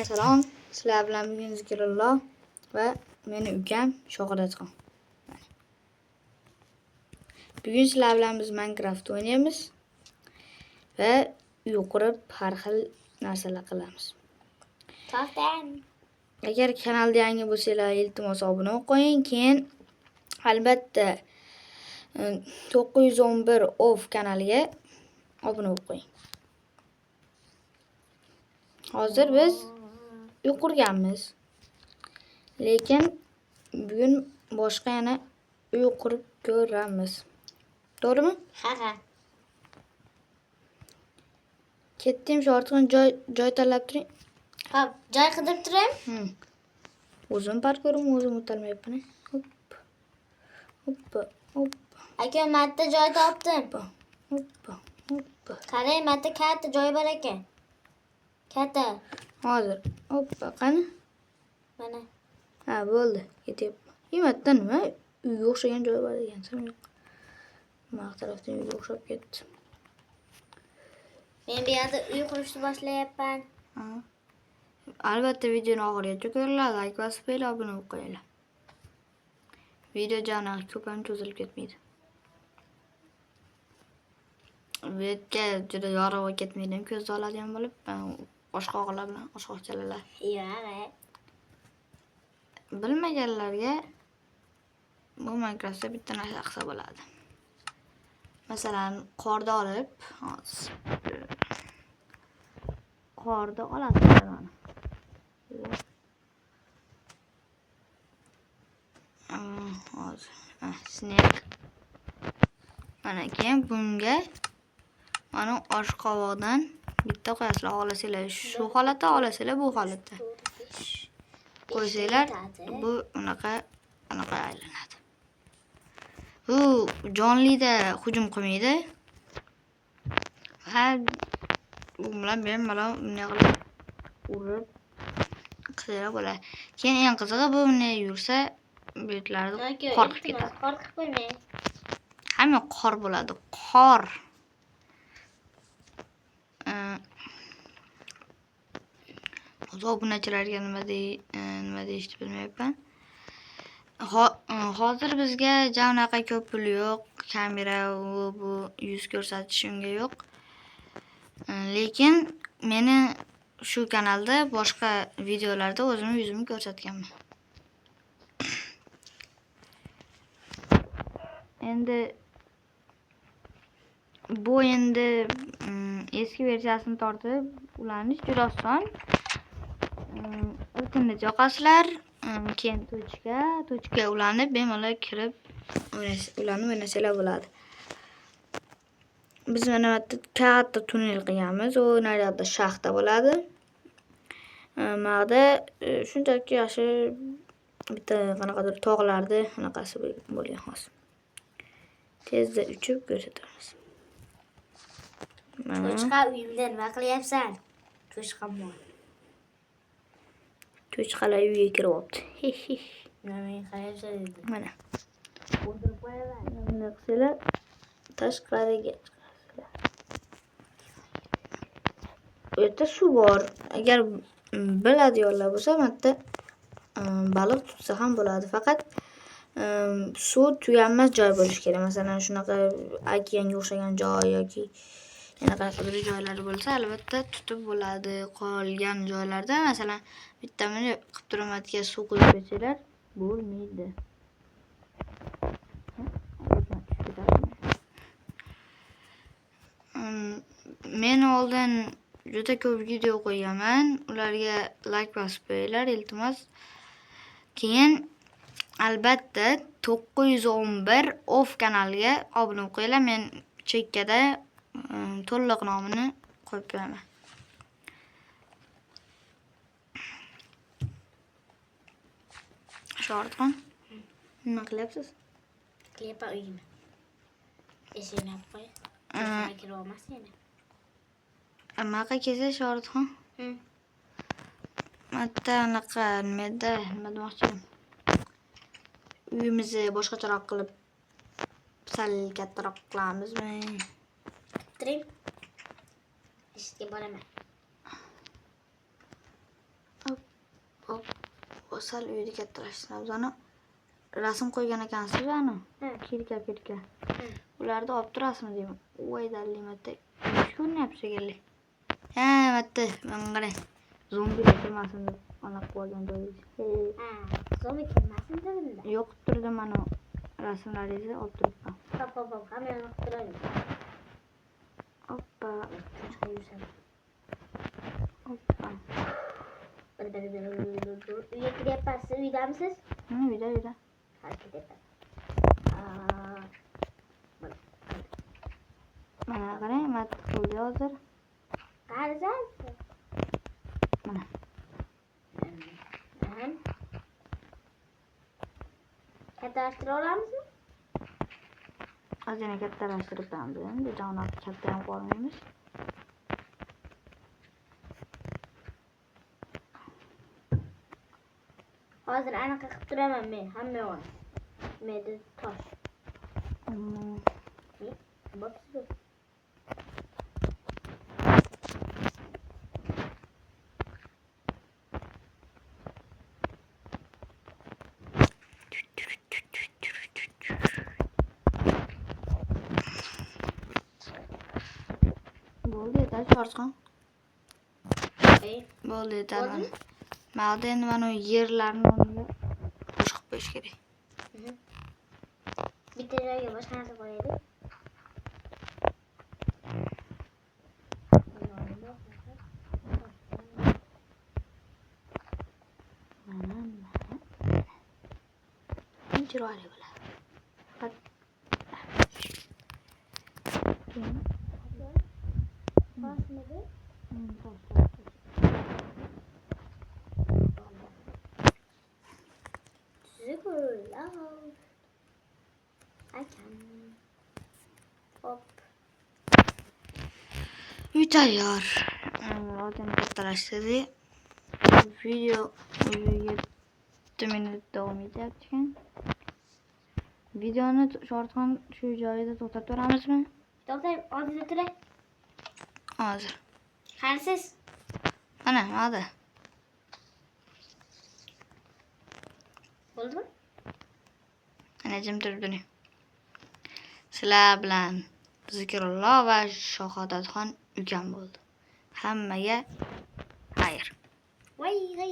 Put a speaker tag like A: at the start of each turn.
A: Salom, sizlar bilan bugun Zikrullo va meni ukam Shohidatxon. Bugun sizlar bilan biz Minecraft o'ynaymiz va uy qurib har xil narsalar qilamiz.
B: To'xtang.
A: Agar kanalga yangi bo'lsanglar, iltimos obuna qo'ying. Keyin albatta 911 off kanaliga obuna qo'ying. Hozir biz uy qurganmiz. Lekin bugun boshqa yana uy qurib ko'ramiz. To'g'rimi?
B: Ha.
A: Ketdim, Shohidatxon joy tanlab turing.
B: Hop, joy qidirib turing.
A: O'zim parkurim o'zim o'tolmayapman. Hoppa.
B: Aka, marta joy topdim.
A: Hoppa.
B: Qarang, marta katta joy bor ekan. Katta.
A: Hozir. Hoppa, qani?
B: Mana.
A: Ha, bo'ldi. Ketyapman. Imatda nima? Uyga o'xshagan joy bor ekan. Mana tarafdan uyga o'xshab ketdi.
B: Men bu yerda uy qurishni boshlayapman.
A: Albatta videoni oxirigacha ko'ringlar, like bosib qo'yinglar, obuna bo'lib qo'yinglar. Video jana ko'p ham cho'zilib ketmaydi. Videoga juda yorug' bo'lib ketmaydi, ko'zni oladigan bo'lib, oshqoqlar bilan oshqoqchalar.
B: Yo'q.
A: Bilmaganlarga bu Minecraftda bitta narsa qilsa bo'ladi. Masalan, qorda olib, qorda olasizlar mana. Hozir. Snake. Mana keyin bunga mana oshqovoqdan bitta qo'yasizlar, olasizlar shu holatda, olasizlar bu holatda. Qo'ysanglar, bu unaqa aylanadi. Bu jonlida hujum qilmaydi. Ha, bu bilan bemalol bunday qilib urib qilsa bo'ladi. Keyin eng qizig'i bu bunday yursa, buyutlarni qo'rqib ketadi.
B: Qo'rqib qo'ymang.
A: Hamma qor bo'ladi. Qor. Obunachilarga nima deyishni bilmayapman. Hozir bizga janaqa ko'p pul yo'q, kamera bu yuz ko'rsatish unga yo'q. Lekin meni shu kanalda boshqa videolarda o'zimni yuzimni ko'rsatganman. Endi bu eski versiyasini tortib ulanish juda oson. Ilkini yoqasizlar, keyin tochka ulanib bemalol kirib ulanib o'ynasanglar bo'ladi. Biz mana bu katta tunnel qilganmiz. U naryoqda shaxta bo'ladi. Maqda shunchaki yaxshi bitta qanaqadir tog'larda anaqasi bo'lgan hozir. Tezda uchib ko'rsatamiz.
B: Cho'chqa uyimda nima qilyapsan? Cho'chqamon.
A: Cho'chqalar uyga kiryapti.
B: Nima qilyapsan dedi.
A: Mana.
B: O'tirib qo'yaman.
A: Nima qilsalar tashqariga chiqasizlar. Bu yerda suv bor. Agar biladiganlar bo'lsa, marta baliq tutsa ham bo'ladi. Faqat suv tuganmas joy bo'lishi kerak. Masalan, shunaqa okeanga o'xshagan joy yoki yana qanaqadir joylar bo'lsa, albatta tutib bo'ladi. Qolgan joylarda, masalan, bittamini qilib turmatiga suv quyib qo'ysanglar, bo'lmaydi. Men oldin juda ko'p video qo'yaman. Ularga like bosib qo'yinglar, iltimos. Keyin albatta 911 off kanaliga obuna qo'yinglar. Men chekkada to'liq nomini qo'yib qo'yaman. Shohidatxon, nima qilyapsiz?
B: Qilyapman uyimni. Eshikni olib qo'y. Kirib olmasin yana.
A: Anaqa kelsa Shohidatxon. Marta anaqa nima demoqchiman. Uyimizni boshqacharoq qilib sal kattaroq qilamizmi?
B: Turing. Eshikka boraman.
A: sal uyni kattalashtiramiz. Ana rasm qo'ygan ekansiz ana. Kirka. Ularni olib turasizmi deyman. Voy dallimatda. Ko'ryapsiz shekilli. Ha, bitta men qarang. Zombilar kelmasin deb ana qo'ygan joyingiz.
B: Zombi kelmasin dedim.
A: Yo'q turdim mana rasmlaringizni olib turibman.
B: Hop, hamma yoqni turadi.
A: Hoppa.
B: Uyga kiryapsiz, uydamisiz?
A: Uyda.
B: Hadi kiryapman.
A: Mana qarang, mat qo'ydi hozir.
B: Qarzan?
A: Mana.
B: Kattalashtirib olamizmi?
A: Ozgina kattalashtiribman endi. Juda katta ham qolmaymiz.
B: Hozir anaqa qilib turaman men, hamma yo'q. Menda tosh. Bo'psiz.
A: Bo'ldi, yetar chorchqon. Bo'ldi, yetar. Ma'da endi mana yerlarni o'rniga qo'shib qo'yish kerak.
B: Bitta joyga boshqa narsa qo'yaylik.
A: Chiroyli bo'ladi.
B: Boshmidi? Hop.
A: Uy tayyor. Odam kattalashtirdi. Video 7 minut davom etyapti ekan. Videoni shortxon shu joyida to'xtatib turamizmi?
B: To'xtang, oldinda turay.
A: Hozir.
B: Qarsiz.
A: Mana, hadi.
B: Bo'ldimi?
A: Ana jim turibdi. Sizlar bilan Zikrullo va Shahodatxon ukam bo'ldi. Hammaga xayr.
B: Voy